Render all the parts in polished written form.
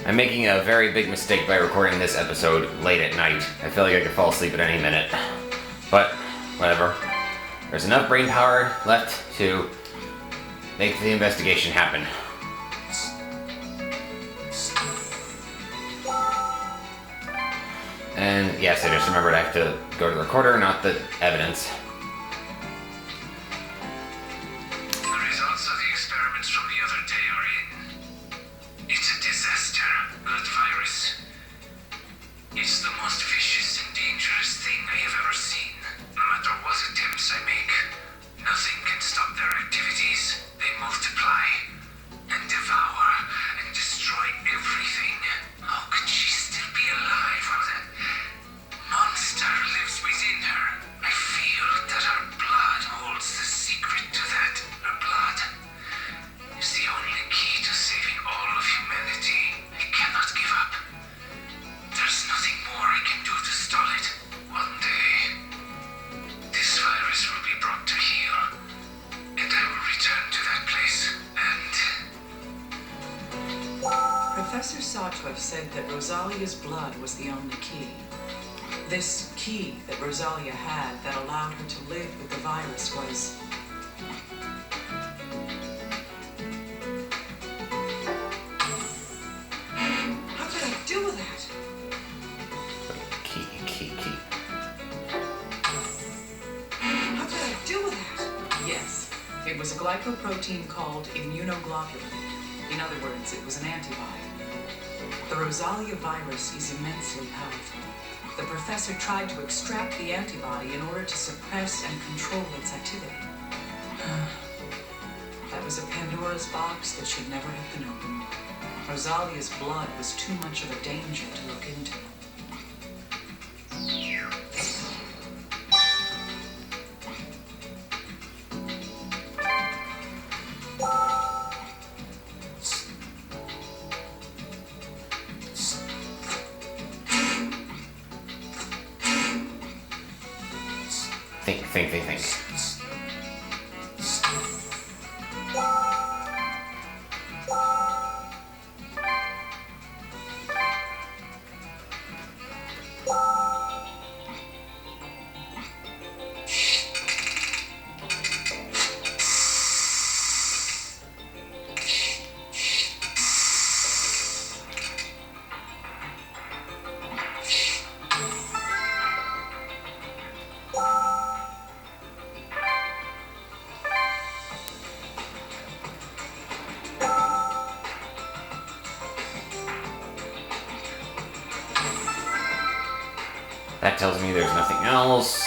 I'm making a very big mistake by recording this episode late at night. I feel like I could fall asleep at any minute. But, whatever. There's enough brain power left to make the investigation happen. And yes, I just remembered I have to go to the recorder, not the evidence. The results of the experiments from the other day are in. It's a disaster. That virus. It's the most vicious and dangerous thing I have ever seen. No matter what attempts I make, nothing can stop their activities. They multiply and devour and destroy everything. How could she still be alive while that monster lives within her? I feel that her blood holds the secret to that. Her blood is the only key to saving all of humanity. I cannot give up. There's nothing more I can do to stall it. One day, this virus will be brought to heel, and I will return to that place, and... Professor Sartre said that Rosalia's blood was the only key. This key that Rosalia had that allowed her to live with the virus was... What did I do with that? Key. What did I do with that? Yes, it was a glycoprotein called immunoglobulin. In other words, it was an antibody. The Rosalia virus is immensely powerful. The professor tried to extract the antibody in order to suppress and control its activity. That was a Pandora's box that should never have been opened. Rosalia's blood was too much of a danger to look into. Think. That tells me there's nothing else.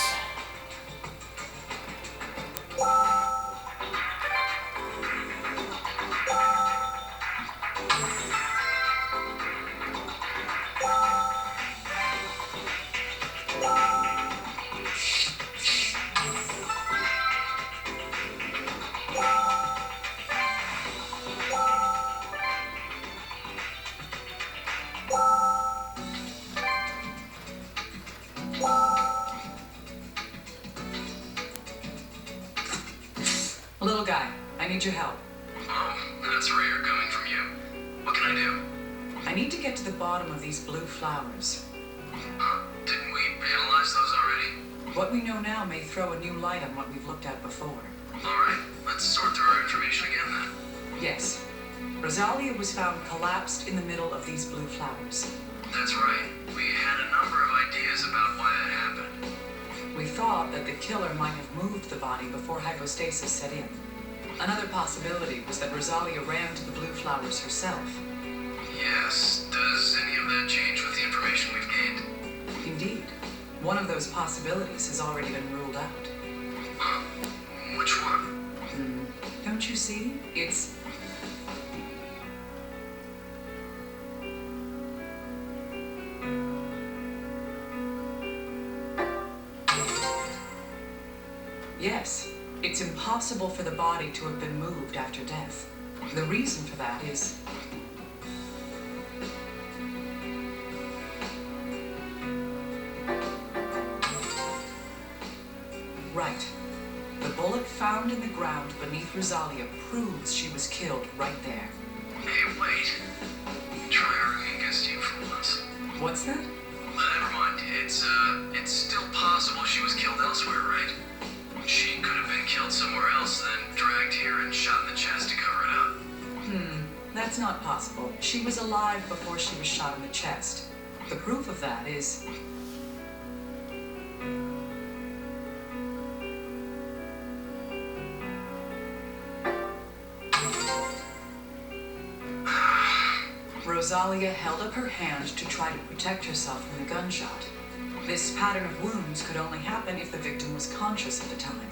Little guy, I need your help. Oh, that's rare coming from you. What can I do? I need to get to the bottom of these blue flowers. Didn't we analyze those already? What we know now may throw a new light on what we've looked at before. Alright, let's sort through our information again then. Yes. Rosalia was found collapsed in the middle of these blue flowers. That's right. We had a number of ideas about why that happened. We thought that the killer might have moved the body before hypostasis set in. Another possibility was that Rosalia ran to the blue flowers herself. Yes. Does any of that change with the information we've gained? Indeed. One of those possibilities has already been ruled out. Which one? Don't you see? It's... Yes, it's impossible for the body to have been moved after death. The reason for that is... Right. The bullet found in the ground beneath Rosalia proves she was killed right there. Hey, wait. Try her again. What's that? Never mind. It's still possible she was killed elsewhere, right? She could have been killed somewhere else, then dragged here and shot in the chest to cover it up. That's not possible. She was alive before she was shot in the chest. The proof of that is... Rosalia held up her hand to try to protect herself from the gunshot. This pattern of wounds could only happen if the victim was conscious at the time.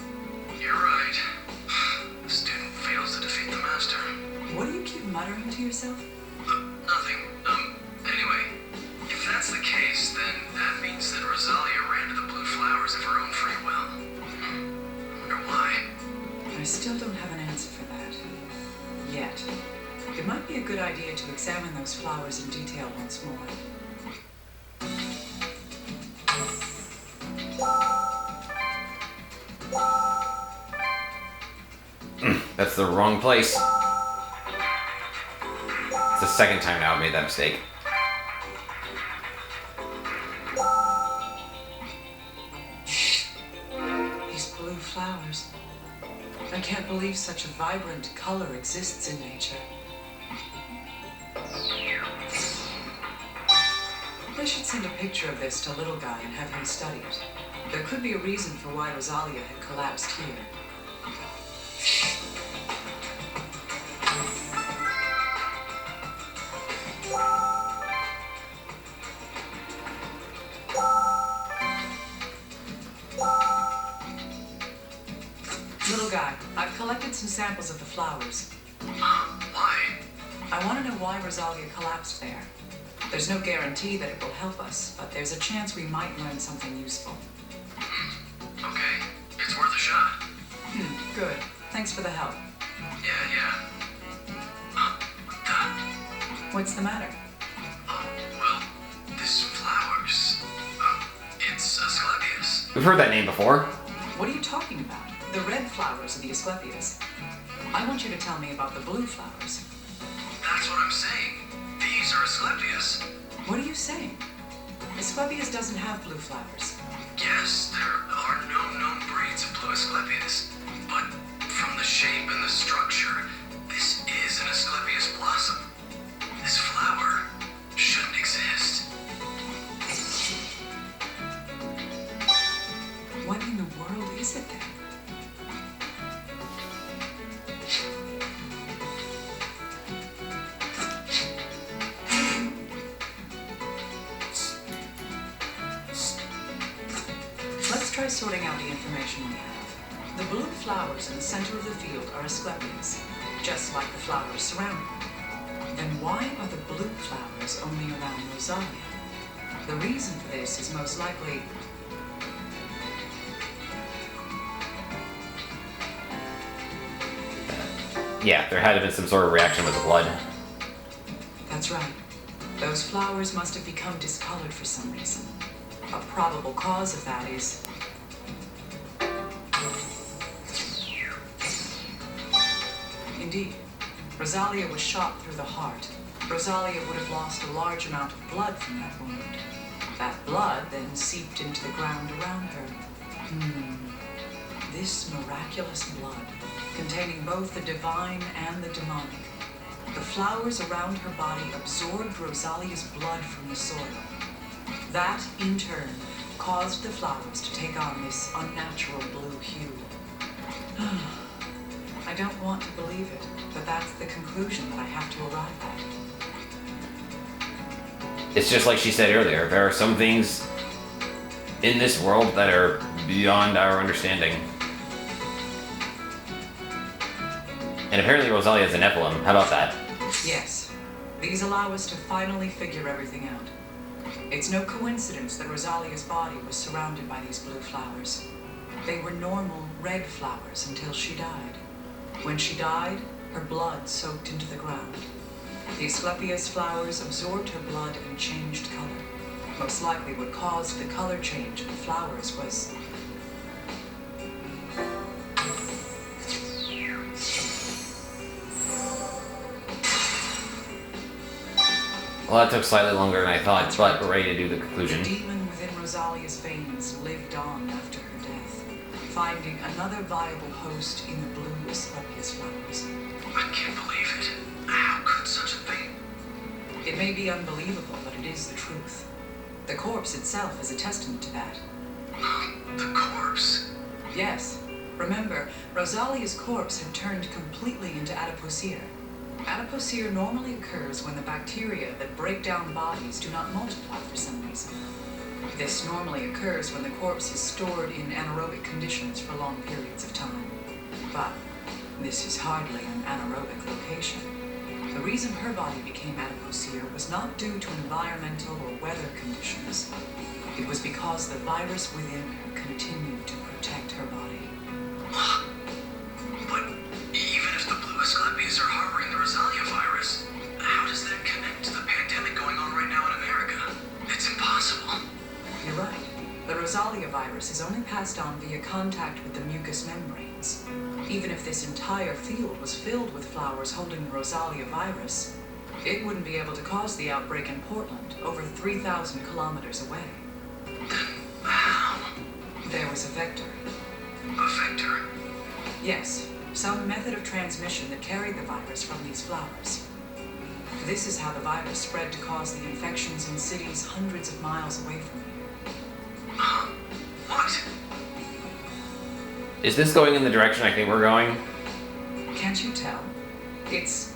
You're right. The student fails to defeat the master. What do you keep muttering to yourself? Nothing. Anyway, if that's the case, then that means that Rosalia ran to the blue flowers of her own free will. Wonder why. I still don't have an answer for that. Yet. It might be a good idea to examine those flowers in detail once more. That's the wrong place. It's the second time now I've made that mistake. These blue flowers. I can't believe such a vibrant color exists in nature. I should send a picture of this to Little Guy and have him study it. There could be a reason for why Rosalia had collapsed here. Little Guy, I've collected some samples of the flowers. Why? I want to know why Rosalia collapsed there. There's no guarantee that it will help us, but there's a chance we might learn something useful. Okay, it's worth a shot. Good. Thanks for the help. Yeah. What's the matter? Oh, well, this flowers. It's Asclepias. We've heard that name before. What are you talking about? The red flowers are the Asclepias. I want you to tell me about the blue flowers. That's what I'm saying. These are Asclepias. What are you saying? Asclepias doesn't have blue flowers. Yes, there are no known breeds of blue Asclepias. But from the shape and the structure, this is an Asclepias blossom. This flower shouldn't exist. What in the world is it then? Let's try sorting out the information we have. The blue flowers in the center of the field are Asclepias, just like the flowers surrounding them. Then why are the blue flowers only around Rosalia? The reason for this is most likely... Yeah, there had to have been some sort of reaction with the blood. That's right. Those flowers must have become discolored for some reason. A probable cause of that is... Indeed, Rosalia was shot through the heart. Rosalia would have lost a large amount of blood from that wound. That blood then seeped into the ground around her. This miraculous blood, containing both the divine and the demonic. The flowers around her body absorbed Rosalia's blood from the soil. That, in turn, caused the flowers to take on this unnatural blue hue. I don't want to believe it, but that's the conclusion that I have to arrive at. It's just like she said earlier, there are some things in this world that are beyond our understanding. And apparently Rosalia is an Nephilim. How about that? Yes. These allow us to finally figure everything out. It's no coincidence that Rosalia's body was surrounded by these blue flowers. They were normal red flowers until she died. When she died, her blood soaked into the ground. The Asclepias flowers absorbed her blood and changed color. Most likely what caused the color change in the flowers was... Well, that took slightly longer than I thought, but we're ready to do the conclusion. The demon within Rosalia's veins lived on after her death, finding another viable host in the blue Asclepias flowers. I can't believe it. How could such a thing? It may be unbelievable, but it is the truth. The corpse itself is a testament to that. The corpse? Yes. Remember, Rosalia's corpse had turned completely into adipocere. Adipocere normally occurs when the bacteria that break down bodies do not multiply for some reason. This normally occurs when the corpse is stored in anaerobic conditions for long periods of time. But this is hardly an anaerobic location. The reason her body became adipocere was not due to environmental or weather conditions. It was because the virus within her continued to protect her body. But even if the blue Asclepias are harboring the Rosalia virus, how does that connect to the pandemic going on right now in America? It's impossible. You're right. The Rosalia virus is only passed on via contact with the mucous membranes. Even if this entire field was filled with flowers holding the Rosalia virus, it wouldn't be able to cause the outbreak in Portland, over 3,000 kilometers away. How? There was a vector. A vector? Yes, some method of transmission that carried the virus from these flowers. This is how the virus spread to cause the infections in cities hundreds of miles away from here. What? Is this going in the direction I think we're going? Can't you tell? It's...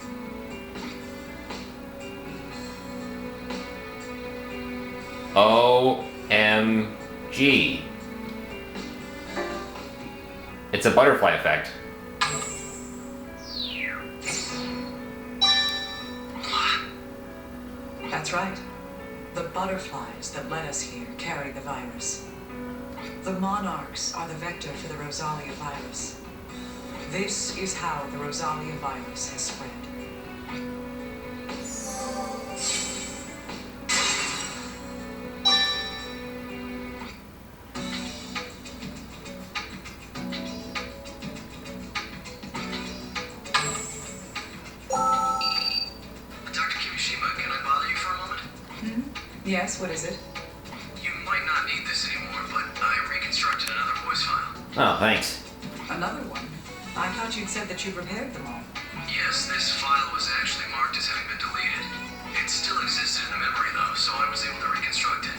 OMG. It's a butterfly effect. That's right. The butterflies that led us here carry the virus. The monarchs are the vector for the Rosalia virus. This is how the Rosalia virus has spread. Yes, what is it? You might not need this anymore, but I reconstructed another voice file. Oh, thanks. Another one? I thought you'd said that you repaired them all. Yes, this file was actually marked as having been deleted. It still existed in the memory, though, so I was able to reconstruct it.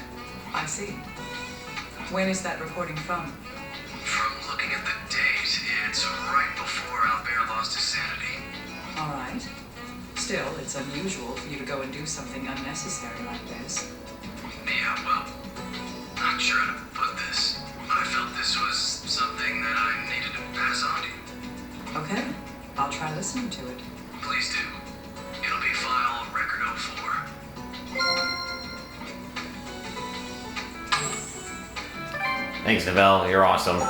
I see. When is that recording from? From looking at the date, it's right before Albert lost his sanity. All right. Still, it's unusual for you to go and do something unnecessary like this. Yeah, well, not sure how to put this. I felt this was something that I needed to pass on to you. Okay, I'll try listening to it. Please do. It'll be file record 04. Thanks, Novell. You're awesome.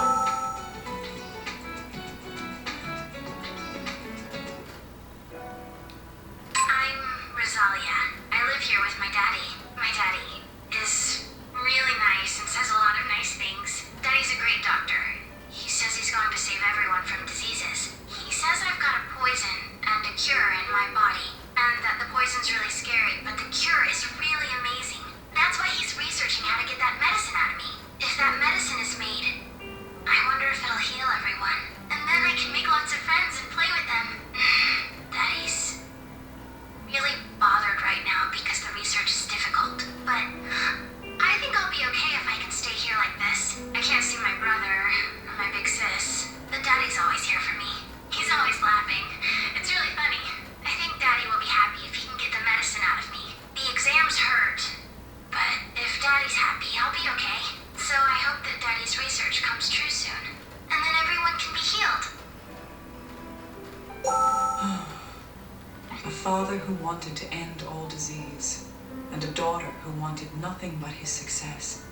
Who wanted to end all disease, and a daughter who wanted nothing but his success.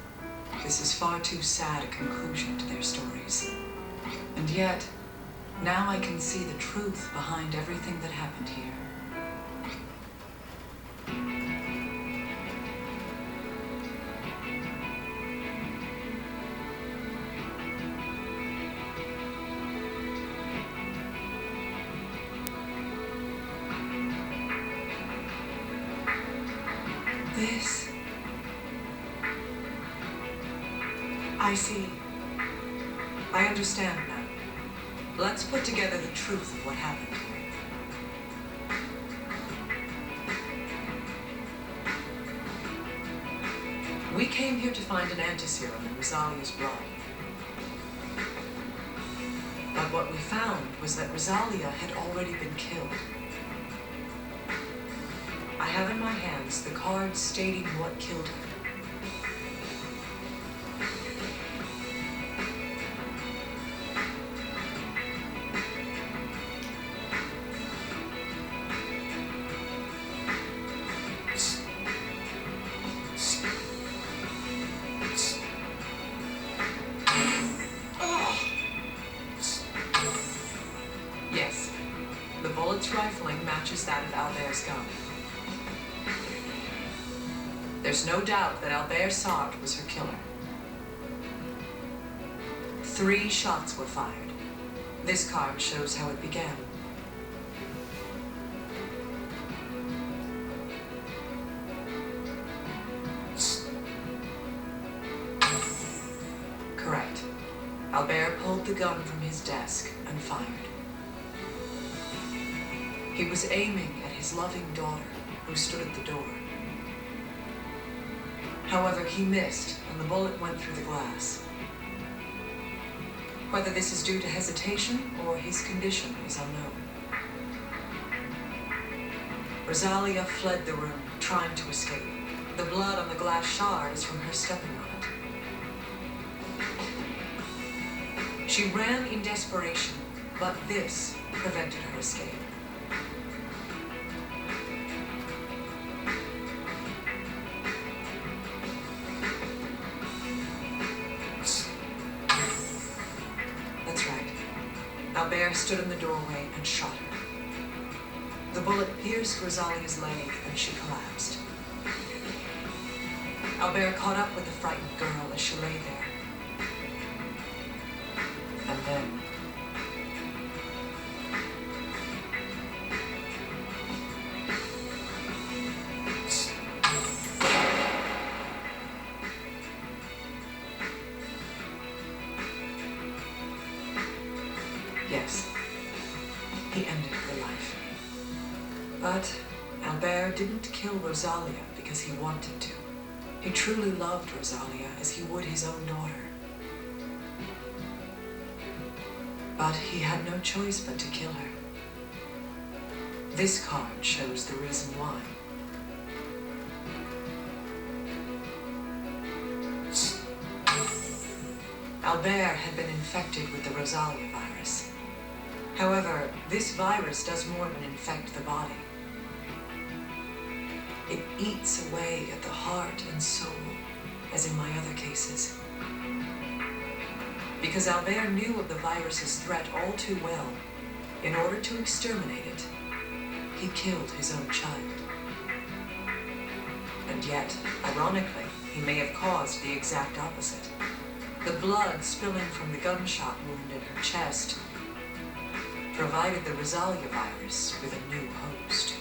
This is far too sad a conclusion to their stories. And yet, now I can see the truth behind everything that happened here. This... I see. I understand now. Let's put together the truth of what happened here. We came here to find an antiserum in Rosalia's blood. But what we found was that Rosalia had already been killed. I have in my hands the card stating what killed her. Yes, the bullet's rifling matches that of Albert's gun. There's no doubt that Albert Sartre was her killer. 3 shots were fired. This card shows how it began. Correct. Albert pulled the gun from his desk and fired. He was aiming at his loving daughter, who stood at the door. However, he missed, and the bullet went through the glass. Whether this is due to hesitation or his condition is unknown. Rosalia fled the room, trying to escape. The blood on the glass shard is from her stepping on it. She ran in desperation, but this prevented her escape. Albert stood in the doorway and shot her. The bullet pierced Rosalia's leg and she collapsed. Albert caught up with the frightened girl as she lay there. And then... yes, he ended her life. But Albert didn't kill Rosalia because he wanted to. He truly loved Rosalia as he would his own daughter. But he had no choice but to kill her. This card shows the reason why. Albert had been infected with the Rosalia virus. However, this virus does more than infect the body. It eats away at the heart and soul, as in my other cases. Because Albert knew of the virus's threat all too well, in order to exterminate it, he killed his own child. And yet, ironically, he may have caused the exact opposite. The blood spilling from the gunshot wound in her chest provided the Rosalia virus with a new host.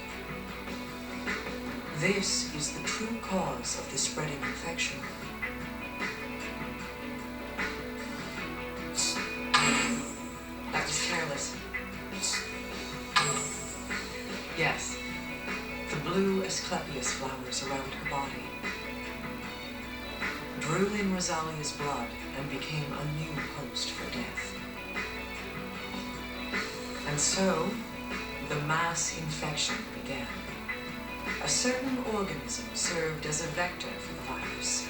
This is the true cause of the spreading infection. That was careless. Yes, the blue Asclepias flowers around her body drew in Rosalia's blood and became a new host for death. And so, the mass infection began. A certain organism served as a vector for the virus.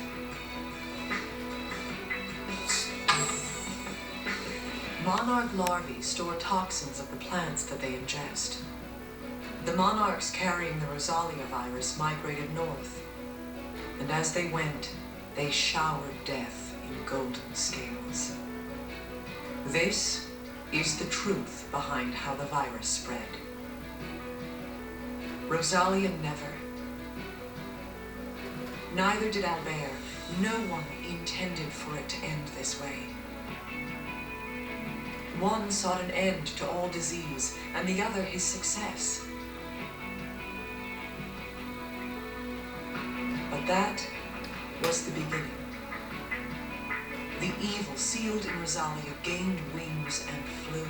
Monarch larvae store toxins of the plants that they ingest. The monarchs carrying the Rosalia virus migrated north, and as they went, they showered death in golden scales. This is the truth behind how the virus spread. Rosalia never. Neither did Albert. No one intended for it to end this way. One sought an end to all disease, and the other his success. But that was the beginning. The evil sealed in Rosalia gained wings and flew.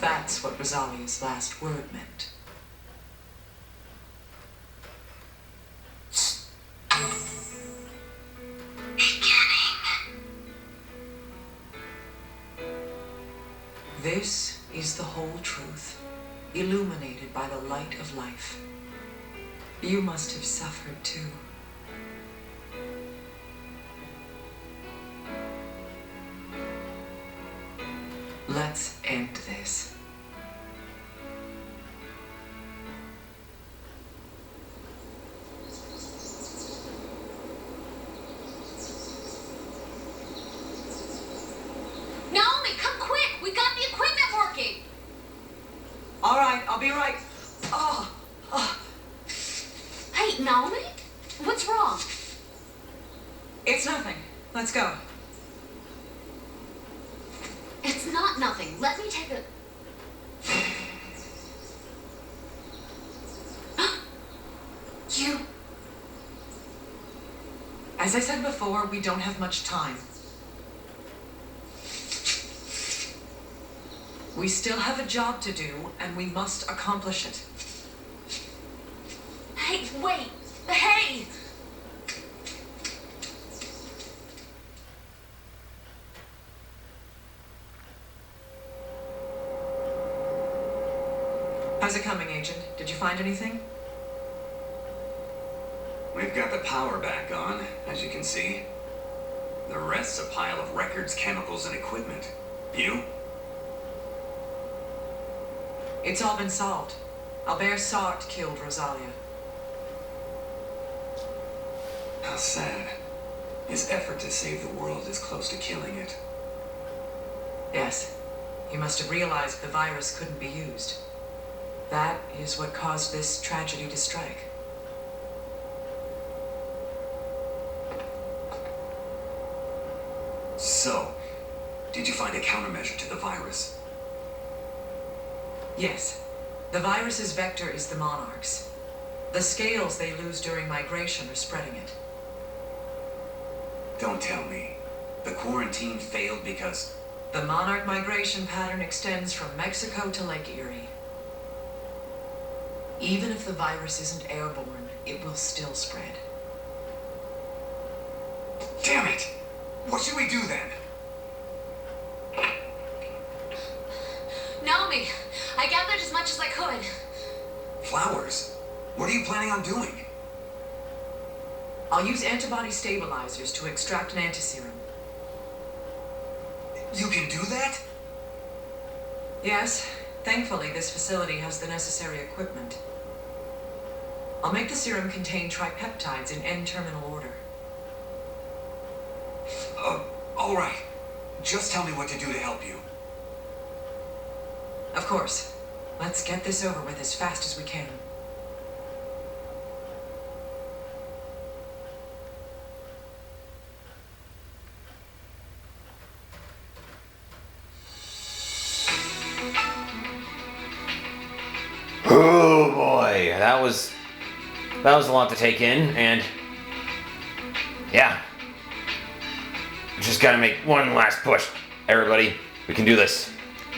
That's what Rosalia's last word meant. This is the whole truth, illuminated by the light of life. You must have suffered too. Let's end this. Naomi, come quick! We got the equipment working! All right, I'll be right. Oh. Hey, Naomi? What's wrong? It's nothing. Let's go. It's not nothing. Let me take a... You... As I said before, we don't have much time. We still have a job to do, and we must accomplish it. Hey, wait! Hey! How's it coming, Agent? Did you find anything? We've got the power back on, as you can see. The rest's a pile of records, chemicals, and equipment. You? It's all been solved. Albert Sart killed Rosalia. How sad. His effort to save the world is close to killing it. Yes. He must have realized the virus couldn't be used. That is what caused this tragedy to strike. So, did you find a countermeasure to the virus? Yes. The virus's vector is the monarchs. The scales they lose during migration are spreading it. Don't tell me. The quarantine failed because... The monarch migration pattern extends from Mexico to Lake Erie. Even if the virus isn't airborne, it will still spread. Damn it! What should we do then? Naomi, I gathered as much as I could. Flowers? What are you planning on doing? I'll use antibody stabilizers to extract an antiserum. You can do that? Yes. Thankfully, this facility has the necessary equipment. I'll make the serum contain tripeptides in N-terminal order. All right. Just tell me what to do to help you. Of course. Let's get this over with as fast as we can. Oh boy, that was a lot to take in, and yeah, just gotta make one last push. Everybody, we can do this.